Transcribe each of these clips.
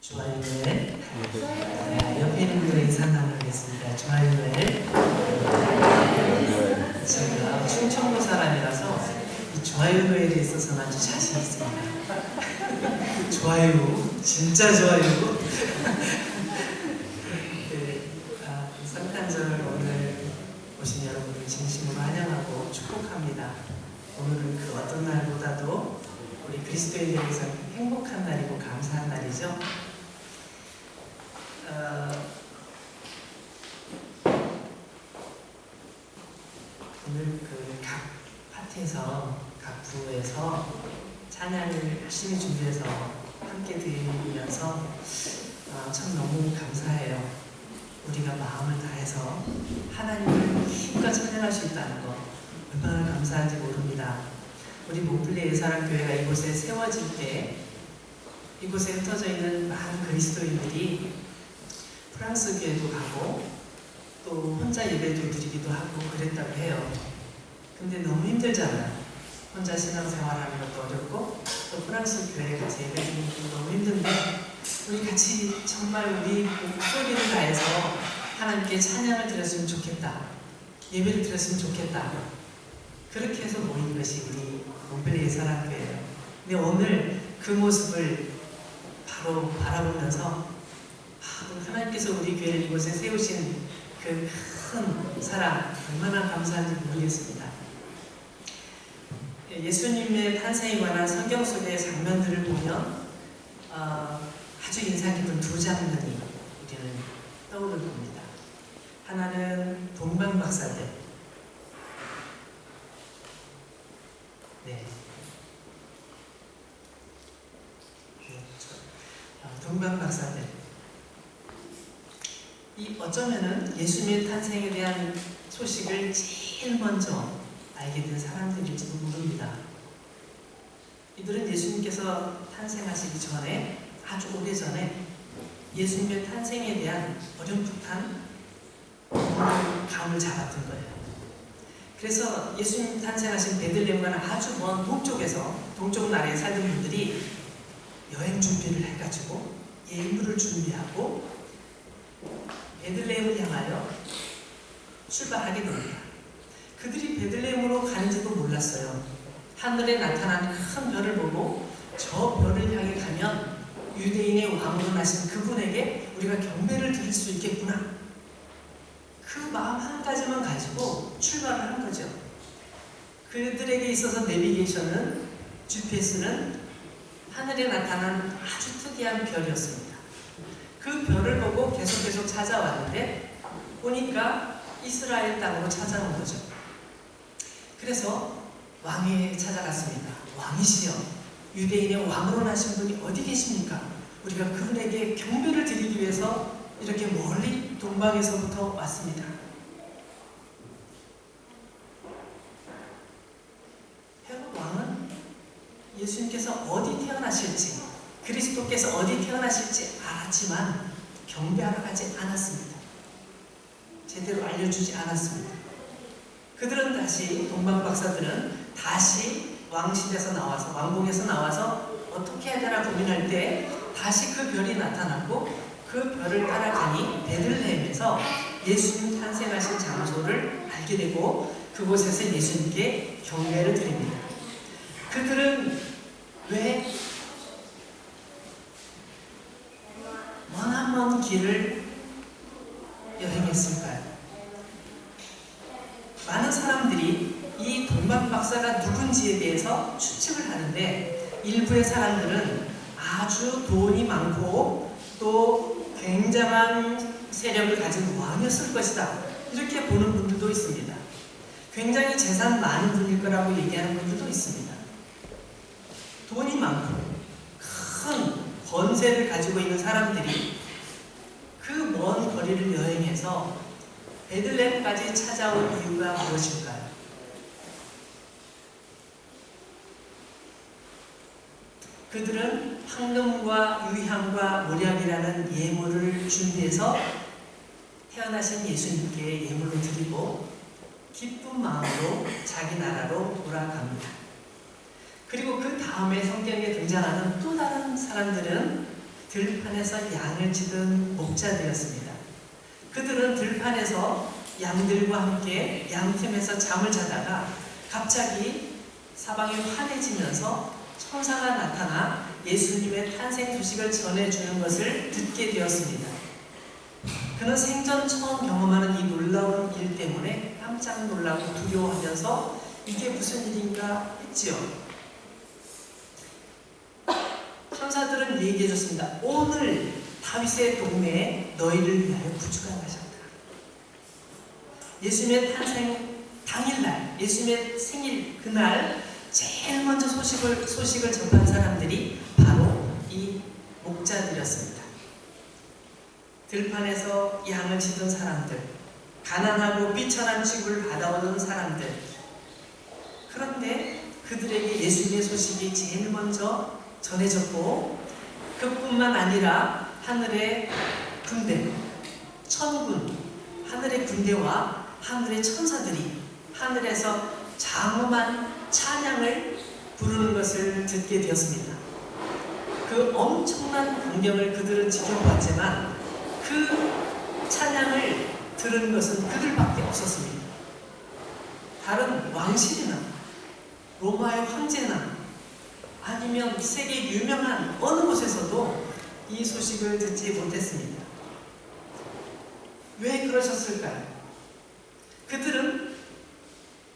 좋아요를 옆에 있는 분과 인사 나누겠습니다. 좋아요를 제가 충청도 사람이라서 이 좋아요에 대해서는 아주 자신 있습니다. 좋아요, 진짜 좋아요. 성탄절 오늘 오신 여러분을 진심으로 환영하고 축복합니다. 오늘은 그 어떤 날보다도 우리 그리스도인들에게서 행복한 날이고 감사한 날이죠. 오늘 각 파트에서 각 부에서 찬양을 열심히 준비해서 함께 드리면서 참 너무 감사해요. 우리가 마음을 다해서 하나님을 힘껏 찬양할 수 있다는 거 얼마나 감사한지 모릅니다. 우리 몬플레 예사랑교회가 이곳에 세워질 때 이곳에 흩어져 있는 많은 그리스도인들이 프랑스 교회도 가고 또 혼자 예배도 드리기도 하고 그랬다고 해요. 근데 너무 힘들잖아요. 혼자 신앙생활하는 것도 어렵고 또 프랑스 교회에 같이 예배 드리는 것도 너무 힘든데 우리 같이 정말 우리 목소리를 다해서 하나님께 찬양을 드렸으면 좋겠다. 예배를 드렸으면 좋겠다. 그렇게 해서 모인 것이 우리 몬플레 예사랑교회예요. 근데 오늘 그 모습을 바로 바라보면서 하나님께서 우리 교회를 이곳에 세우신 그 큰 사랑 얼마나 감사한지 모르겠습니다. 예수님의 탄생에 관한 성경 속의 장면들을 보면 아주 인상 깊은 두 장면이 우리는 떠오를 겁니다. 하나는 동방박사들. 네. 동방박사들. 이 어쩌면은 예수님의 탄생에 대한 소식을 제일 먼저 알게 된 사람들일지도 모릅니다. 이들은 예수님께서 탄생하시기 전에 아주 오래전에 예수님의 탄생에 대한 어렴풋한 감을 잡았던 거예요. 그래서 예수님 탄생하신 베들레헴과는 아주 먼 동쪽 나라에 살던 분들이 여행 준비를 해가지고 예물을 준비하고 베들레헴을 향하여 출발하게 됩니다. 그들이 베들레헴으로 가는지도 몰랐어요. 하늘에 나타난 큰 별을 보고 저 별을 향해 가면 유대인의 왕으로 나신 그분에게 우리가 경배를 드릴 수 있겠구나. 그 마음 한 가지만 가지고 출발을 하는 거죠. 그들에게 있어서 내비게이션은 GPS는 하늘에 나타난 아주 특이한 별이었습니다. 그 별을 보고 계속 찾아왔는데 보니까 이스라엘 땅으로 찾아온 거죠. 그래서 왕에게 찾아갔습니다. 왕이시여, 유대인의 왕으로 나신 분이 어디 계십니까? 우리가 그분에게 경배를 드리기 위해서 이렇게 멀리 동방에서부터 왔습니다. 헤롯 왕은 예수님께서 어디 태어나실지, 그리스도께서 어디 태어나실지 알았지만 경배하러 가지 않았습니다. 제대로 알려주지 않았습니다. 그들은 다시, 동방박사들은 다시 왕실에서 나와서, 왕궁에서 나와서 어떻게 해야 되나 고민할 때 다시 그 별이 나타났고 그 별을 따라가니 베들레헴에서 예수님 탄생하신 장소를 알게 되고 그곳에서 예수님께 경배를 드립니다. 그들은 왜 먼 길을 여행했을까요? 많은 사람들이 이 동방박사가 누군지에 대해서 추측을 하는데 일부의 사람들은 아주 돈이 많고 또 굉장한 세력을 가진 왕이었을 것이다. 이렇게 보는 분들도 있습니다. 굉장히 재산 많은 분일 거라고 얘기하는 분들도 있습니다. 돈이 많고 큰 권세를 가지고 있는 사람들이 그 먼 거리를 여행해서 베들레헴까지 찾아온 이유가 무엇일까요? 그들은 황금과 유향과 모략이라는 예물을 준비해서 태어나신 예수님께 예물을 드리고 기쁜 마음으로 자기 나라로 돌아갑니다. 그리고 그 다음에 성경에 등장하는 또 다른 사람들은 들판에서 양을 치던 목자되었습니다. 그들은 들판에서 양들과 함께 양틈에서 잠을 자다가 갑자기 사방이 환해지면서 천사가 나타나 예수님의 탄생 소식을 전해주는 것을 듣게 되었습니다. 그는 생전 처음 경험하는 이 놀라운 일 때문에 깜짝 놀라고 두려워하면서 이게 무슨 일인가 했지요. 천사들은 얘기해 줬습니다. 오늘 다윗의 동네에 너희를 위하여 구주가 나셨다. 예수님의 탄생 당일날, 예수님의 생일 그날 제일 먼저 소식을 접한 사람들이 바로 이 목자들이었습니다. 들판에서 양을 치던 사람들, 가난하고 비천한 취급을 받아오는 사람들. 그런데 그들에게 예수님의 소식이 제일 먼저 전해졌고, 그뿐만 아니라 하늘의 군대, 천군, 하늘의 군대와 하늘의 천사들이 하늘에서 장엄한 찬양을 부르는 것을 듣게 되었습니다. 그 엄청난 광경을 그들은 지켜보았지만 그 찬양을 들은 것은 그들밖에 없었습니다. 다른 왕실이나 로마의 황제나 아니면 세계 유명한 어느 곳에서도 이 소식을 듣지 못했습니다. 왜 그러셨을까요? 그들은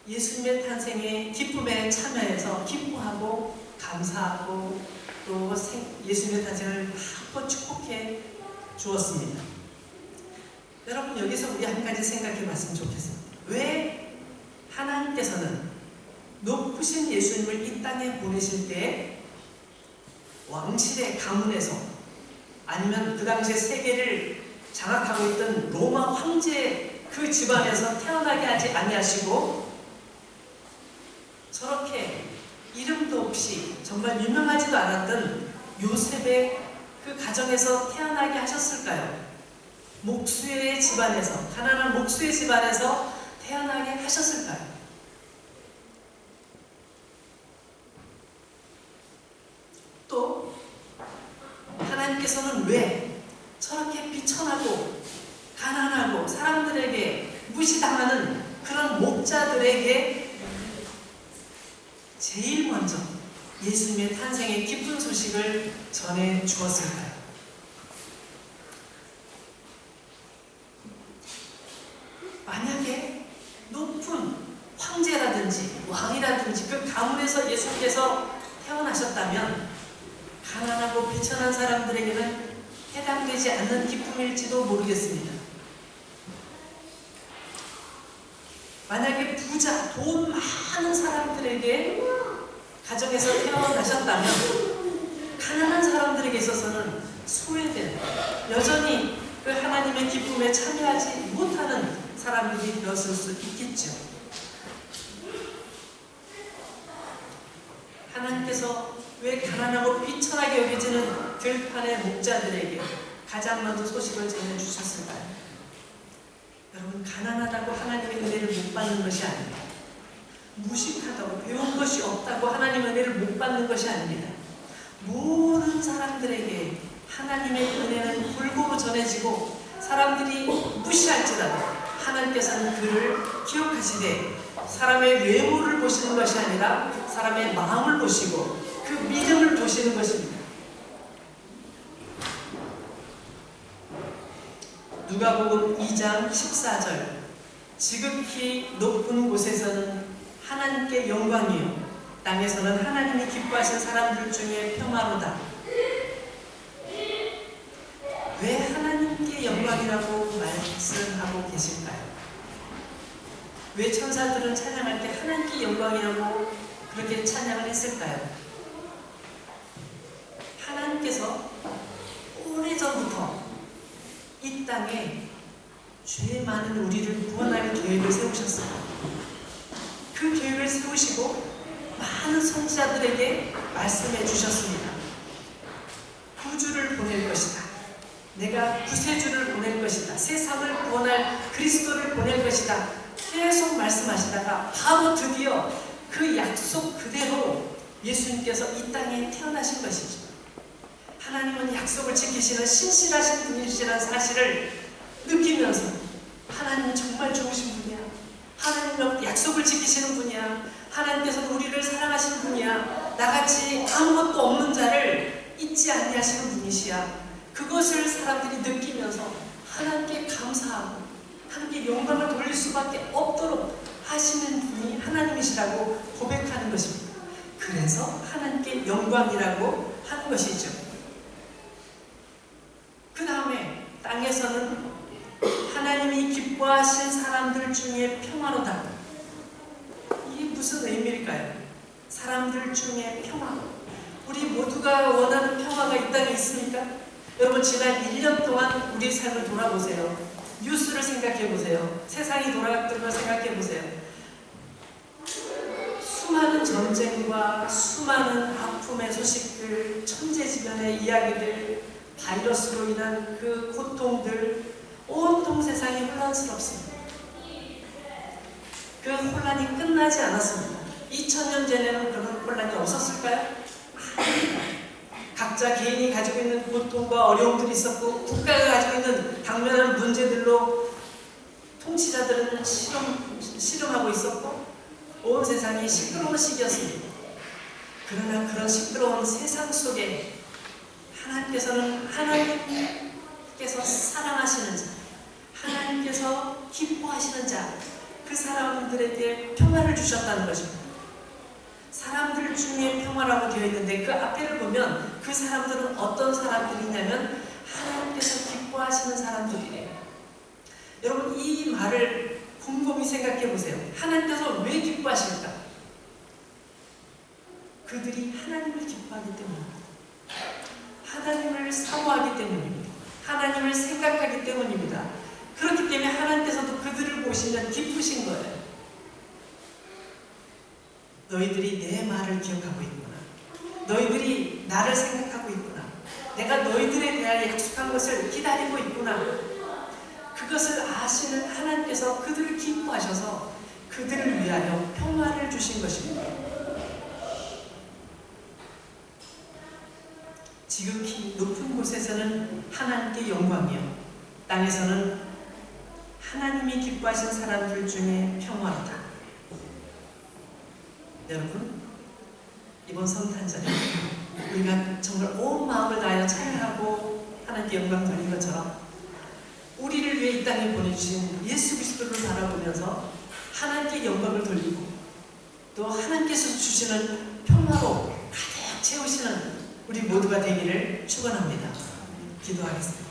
예수님의 탄생의 기쁨에 참여해서 기뻐하고 감사하고 또 예수님의 탄생을 한번 축복해 주었습니다. 여러분, 여기서 우리 한 가지 생각해 봤으면 좋겠습니다. 왜 하나님께서는 높으신 예수님을 이 땅에 보내실 때 왕실의 가문에서 아니면 그 당시에 세계를 장악하고 있던 로마 황제 그 집안에서 태어나게 하지 아니하시고 저렇게 이름도 없이 정말 유명하지도 않았던 요셉의 그 가정에서 태어나게 하셨을까요? 목수의 집안에서, 가난한 목수의 집안에서 태어나게 하셨을까요? 또 하나님께서는 왜 저렇게 비천하고 가난하고 사람들에게 무시당하는 그런 목자들에게 제일 먼저 예수님의 탄생의 기쁜 소식을 전해 주었을까요? 만약에 높은 황제라든지 왕이라든지 그 가문에서 예수님께서 태어나셨다면 가난하고 비천한 사람들에게는 해당되지 않는 기쁨일지도 모르겠습니다. 만약에 부자, 돈 많은 사람들에게 가정에서 태어나셨다면 가난한 사람들에게 있어서는 소외된, 여전히 그 하나님의 기쁨에 참여하지 못하는 사람들이 되었을 수 있겠죠. 하나님께서 왜 가난하고 비천하게 여겨지는 들판의 목자들에게 가장 먼저 소식을 전해주셨을까요? 여러분, 가난하다고 하나님의 은혜를 못 받는 것이 아닙니다. 무식하다고, 배운 것이 없다고 하나님의 은혜를 못 받는 것이 아닙니다. 모든 사람들에게 하나님의 은혜는 골고루 전해지고 사람들이 무시할지라도 하나님께서는 그를 기억하시되 사람의 외모를 보시는 것이 아니라 사람의 마음을 보시고 그 믿음을 보시는 것입니다. 누가복음 2장 14절 지극히 높은 곳에서는 하나님께 영광이요 땅에서는 하나님이 기뻐하신 사람들 중에 평화로다. 왜 하나님께 영광이라고 말씀하고 계실까요? 왜 천사들은 찬양할 때 하나님께 영광이라고 그렇게 찬양을 했을까요? 하나님께서 오래전부터 이 땅에 죄 많은 우리를 구원할 계획을 세우셨어요. 그 계획을 세우시고 많은 선지자들에게 말씀해 주셨습니다. 구주를 보낼 것이다. 내가 구세주를 보낼 것이다. 세상을 구원할 그리스도를 보낼 것이다. 계속 말씀하시다가 바로 드디어 그 약속 그대로 예수님께서 이 땅에 태어나신 것이죠. 하나님은 약속을 지키시는 신실하신 분이시라는 사실을 느끼면서 하나님은 정말 좋으신 분이야. 하나님은 약속을 지키시는 분이야. 하나님께서는 우리를 사랑하시는 분이야. 나같이 아무것도 없는 자를 잊지 아니하시는 분이시야. 그것을 사람들이 느끼면서 하나님께 감사하고 하나님께 영광을 돌릴 수밖에 없도록 하시는 분이 하나님이시라고 고백하는 것입니다. 그래서 하나님께 영광이라고 하는 것이죠. 그 다음에 땅에서는 하나님이 기뻐하신 사람들 중에 평화로다. 이게 무슨 의미일까요? 사람들 중에 평화. 우리 모두가 원하는 평화가 이 땅에 있습니까? 여러분, 지난 1년 동안 우리 삶을 돌아보세요. 뉴스를 생각해 보세요. 세상이 돌아갔던 걸 생각해 보세요. 수많은 전쟁과 수많은 아픔의 소식들, 천재지변의 이야기들, 바이러스로 인한 그 고통들, 온통 세상이 혼란스럽습니다. 그 혼란이 끝나지 않았습니다. 2000년 전에는 그런 혼란이 없었을까요? 각자 개인이 가지고 있는 고통과 어려움들이 있었고, 국가가 가지고 있는 당면한 문제들로 통치자들은 씨름하고 있었고, 온 세상이 시끄러운 시기였습니다. 그러나 그런 시끄러운 세상 속에 하나님께서는 하나님께서 사랑하시는 자, 하나님께서 기뻐하시는 자, 그 사람들에게 평화를 주셨다는 것입니다. 사람들 중에 평화라고 되어 있는데 그 앞에를 보면 그 사람들은 어떤 사람들이냐면 하나님께서 기뻐하시는 사람들이래요. 여러분, 이 말을 곰곰이 생각해 보세요. 하나님께서 왜 기뻐하실까? 그들이 하나님을 기뻐하기 때문입니다. 하나님을 사모하기 때문입니다. 하나님을 생각하기 때문입니다. 그렇기 때문에 하나님께서도 그들을 보시면 기쁘신 거예요. 너희들이 내 말을 기억하고 있구나. 너희들이 나를 생각하고 있구나. 내가 너희들에 대하여 약속한 것을 기다리고 있구나. 그것을 아시는 하나님께서 그들을 기뻐하셔서 그들을 위하여 평화를 주신 것입니다. 지극히 높은 곳에서는 하나님께 영광이요, 땅에서는 하나님이 기뻐하신 사람들 중에 평화로다. 여러분, 이번 성탄절에 우리가 정말 온 마음을 다하여 찬양하고 하나님께 영광 돌린 것처럼 우리를 위해 이 땅에 보내주신 예수 그리스도를 바라보면서 하나님께 영광을 돌리고 또 하나님께서 주시는 평화로 가득 채우시는 우리 모두가 되기를 축원합니다. 기도하겠습니다.